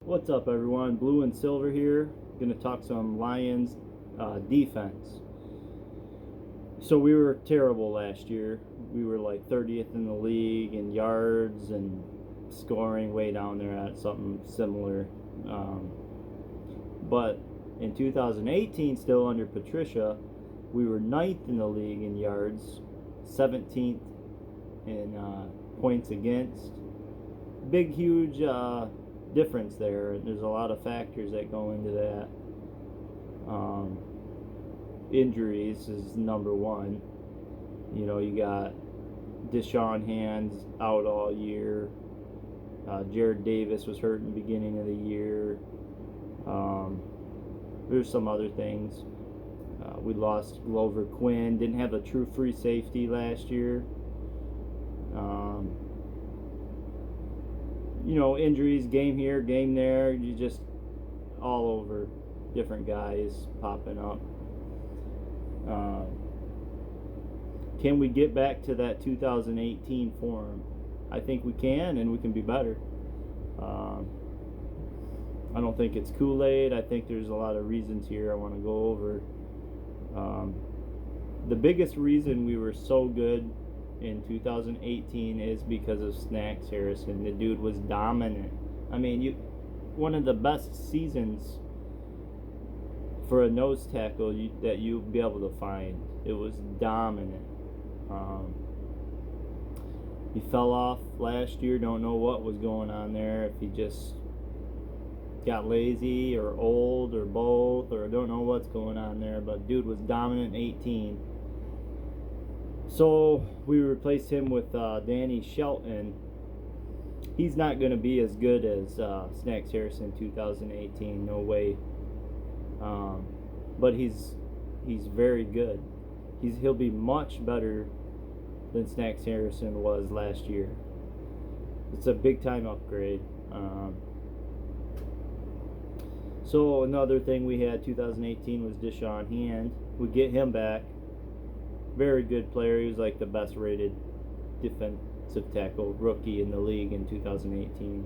What's up, everyone? Blue and Silver here. Going to talk some Lions defense. So we were terrible last year. We were like 30th in the league in yards and scoring, way down there at something similar. But in 2018, still under Patricia, we were ninth in the league in yards, 17th in points against. Big, huge difference there. There's a lot of factors that go into that. Injuries is number one. You know, you got Deshaun Hands out all year. Jared Davis was hurt in the beginning of the year. There's some other things. We lost Glover Quinn. Didn't have a true free safety last year. Injuries, game here, game there. You just all over, different guys popping up. Can we get back to that 2018 form? I think we can, and we can be better. I don't think it's Kool-Aid. I think there's a lot of reasons here I want to go over. The biggest reason we were so good in 2018 is because of Snacks Harrison. The dude was dominant. I mean, one of the best seasons for a nose tackle that you'll be able to find. It was dominant. He fell off last year. Don't know what was going on there. If he just got lazy or old or both, or I don't know what's going on there. But dude was dominant in 18. So we replaced him with Danny Shelton. He's not going to be as good as Snacks Harrison 2018. No way. But he's very good. He'll be much better than Snacks Harrison was last year. It's a big time upgrade. So another thing we had 2018 was Deshaun Hand. We get him back. Very good player. He was like the best rated defensive tackle rookie in the league in 2018.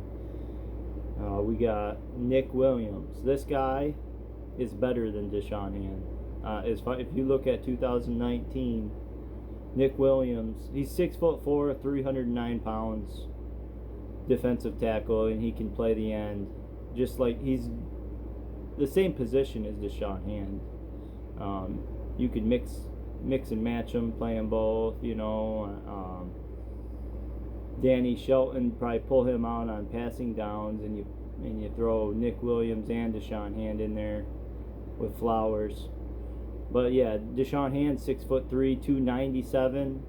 We got Nick Williams. This guy is better than Deshaun Hand. If you look at 2019, Nick Williams, he's 6'4", 309 pounds, defensive tackle, and he can play the end. Just like he's the same position as Deshaun Hand. You could mix and match them, playing both. Danny Shelton, probably pull him out on passing downs, and you throw Nick Williams and Deshaun Hand in there with Flowers. But yeah, Deshaun Hand, 6'3", 297.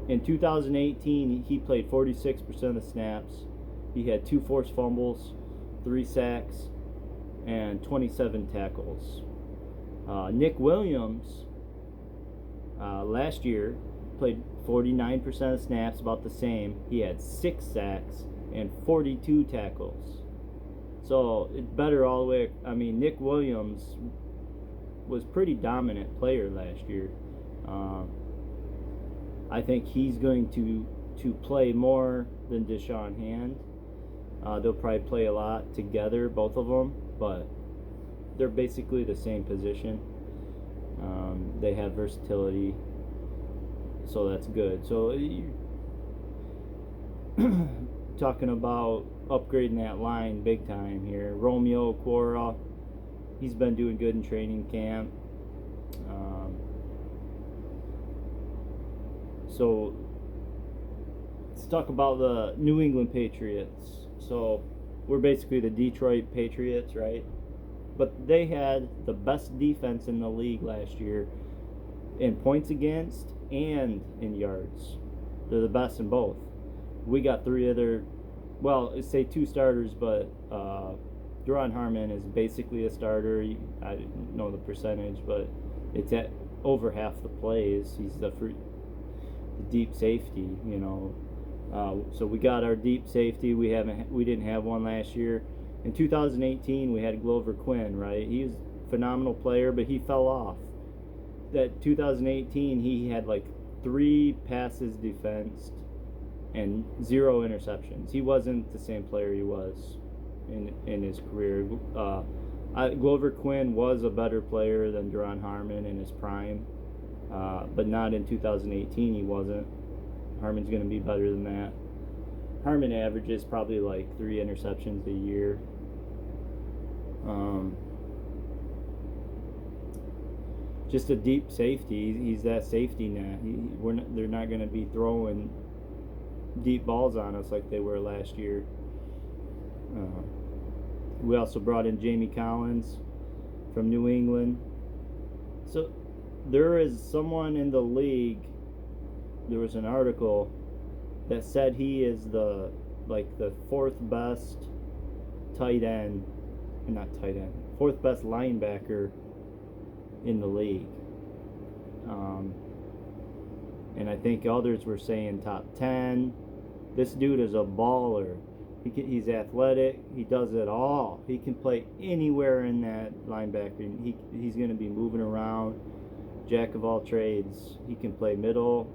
In 2018, he played 46% of the snaps. He had 2 forced fumbles, 3 sacks, and 27 tackles. Nick Williams last year played 49% of snaps, about the same. He had 6 sacks and 42 tackles. So it's better all the way. I mean, Nick Williams was pretty dominant player last year. I think he's going to play more than Deshaun Hand. They'll probably play a lot together, both of them, but they're basically the same position. They have versatility, so that's good. So talking about upgrading that line big time here. Romeo Okwara, he's been doing good in training camp. So let's talk about the New England Patriots. So we're basically the Detroit Patriots, right? But they had the best defense in the league last year in points against and in yards. They're the best in both. We got 3 other, well, say 2 starters, but Duron Harmon is basically a starter. I don't know the percentage, but it's at over half the plays. He's the deep safety, so we got our deep safety. We didn't have one last year. In 2018, we had Glover Quinn, right? He was a phenomenal player, but he fell off. That 2018, he had like 3 passes defensed and 0 interceptions. He wasn't the same player he was in his career. Glover Quinn was a better player than Duron Harmon in his prime, but not in 2018. He wasn't. Harmon's going to be better than that. Harmon averages probably like 3 interceptions a year. Just a deep safety. He's that safety net. They're not going to be throwing deep balls on us like they were last year. We also brought in Jamie Collins from New England. So there is someone in the league. There was an article that said he is the 4th best fourth best linebacker in the league. And I think others were saying top 10. This dude is a baller. He's athletic. He does it all. He can play anywhere in that linebacker. He's going to be moving around. Jack of all trades. He can play middle.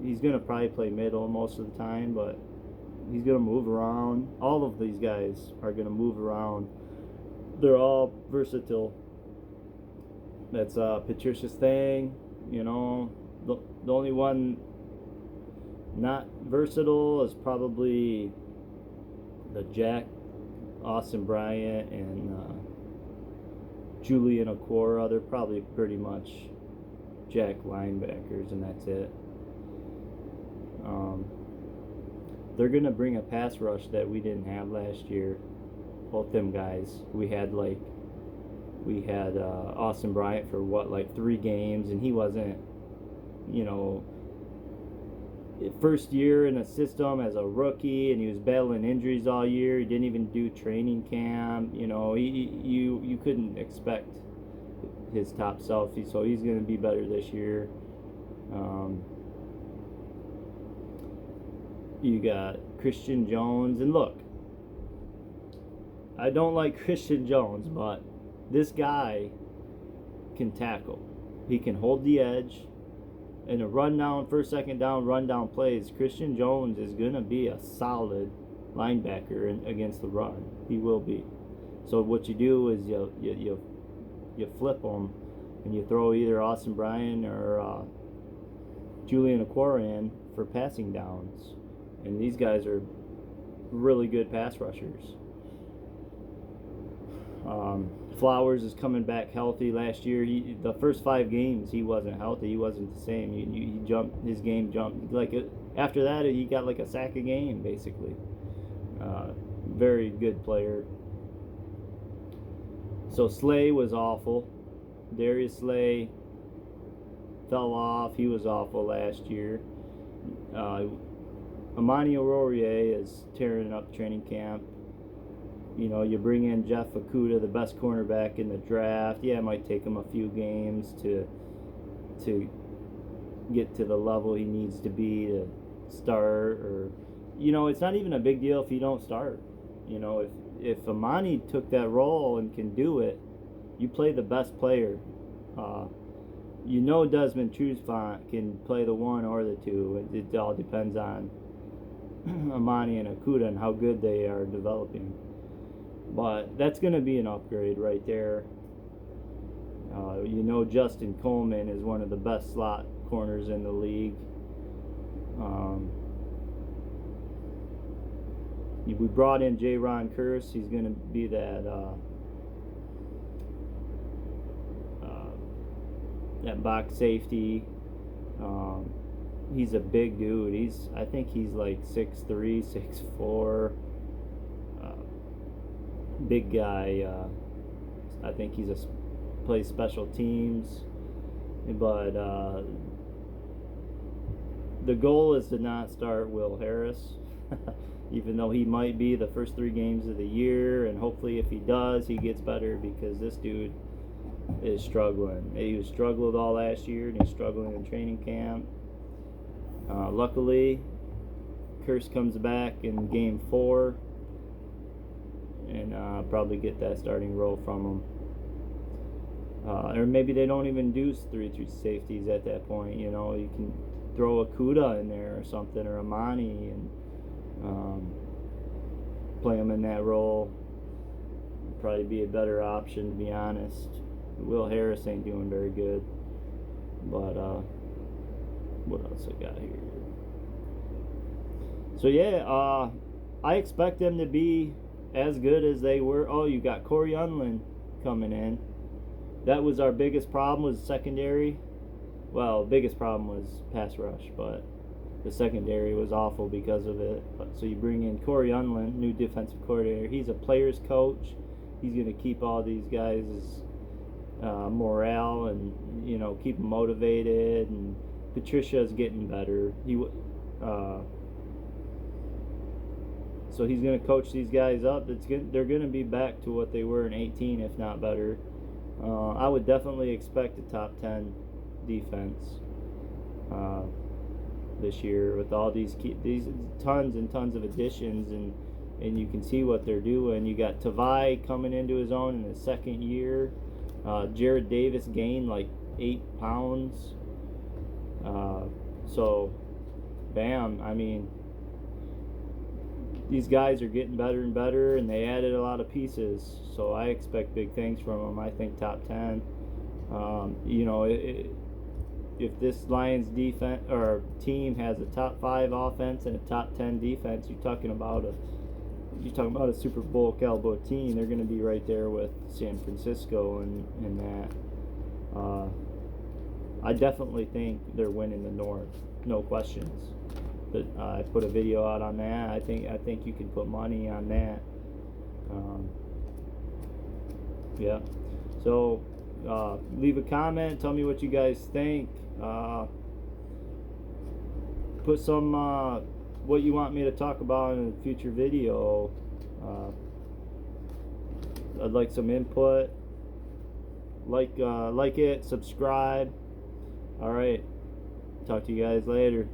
He's going to probably play middle most of the time, but he's going to move around. All of these guys are going to move around. They're all versatile. That's Patricia's thing. You know, the only one not versatile is probably the Jack, Austin Bryant, and Julian Okwara. They're probably pretty much Jack linebackers, and that's it. They're going to bring a pass rush that we didn't have last year. Both them guys. We had Austin Bryant for 3 games, and he wasn't, first year in a system as a rookie, and he was battling injuries all year. He didn't even do training camp. You couldn't expect his top self. So he's going to be better this year. You got Christian Jones, and look, I don't like Christian Jones, but this guy can tackle. He can hold the edge. In a rundown, first, second down, rundown plays, Christian Jones is going to be a solid linebacker against the run. He will be. So what you do is you flip him, and you throw either Austin Bryant or Julian Okwara in for passing downs. And these guys are really good pass rushers. Flowers is coming back healthy. Last year, the first 5 games he wasn't healthy. He wasn't the same. He jumped. His game jumped. After that, he got like a sack a game basically. Very good player. So Slay was awful. Darius Slay fell off. He was awful last year. Amani Aurorier is tearing up training camp. You bring in Jeff Okudah, the best cornerback in the draft. Yeah, it might take him a few games to get to the level he needs to be to start. Or, it's not even a big deal if you don't start. If Amani took that role and can do it, you play the best player. Desmond Trufant can play the 1 or the 2. It all depends on Amani and Okudah and how good they are developing. But that's going to be an upgrade right there. Justin Coleman is one of the best slot corners in the league. We brought in J-Ron Curse. He's going to be that box safety. He's a big dude. I think he's like 6'3", 6'4". Big guy. I think plays special teams. But the goal is to not start Will Harris, even though he might be the first 3 games of the year, and hopefully if he does, he gets better, because this dude is struggling. He struggled all last year, and he's struggling in training camp. Luckily, Curse comes back in game 4, and probably get that starting role from him. Or maybe they don't even do 3 safeties at that point. You throw a Kuda in there or something, or a Monty, and play him in that role. Probably be a better option, to be honest. Will Harris ain't doing very good. But what else I got here? So yeah, I expect them to be as good as they were. Oh, you got Corey Unlin coming in. That was our biggest problem, was secondary. Well, biggest problem was pass rush, but the secondary was awful because of it. So you bring in Corey Unlin, new defensive coordinator. He's a player's coach. He's going to keep all these guys' morale and keep them motivated. And Patricia's getting better. So he's going to coach these guys up. They're going to be back to what they were in 18, if not better. I would definitely expect a top 10 defense this year with all these tons and tons of additions, and you can see what they're doing. You got Tavai coming into his own in his second year. Jared Davis gained like 8 pounds. So, bam! I mean, these guys are getting better and better, and they added a lot of pieces. So I expect big things from them. I think top 10. If this Lions defense or team has a top 5 offense and a top 10 defense, you're talking about a Super Bowl caliber team. They're going to be right there with San Francisco and that. I definitely think they're winning the North, no questions. But I put a video out on that. I think you can put money on that. Yeah. So leave a comment. Tell me what you guys think. Put some what you want me to talk about in a future video. I'd like some input. Like it, subscribe. All right. Talk to you guys later.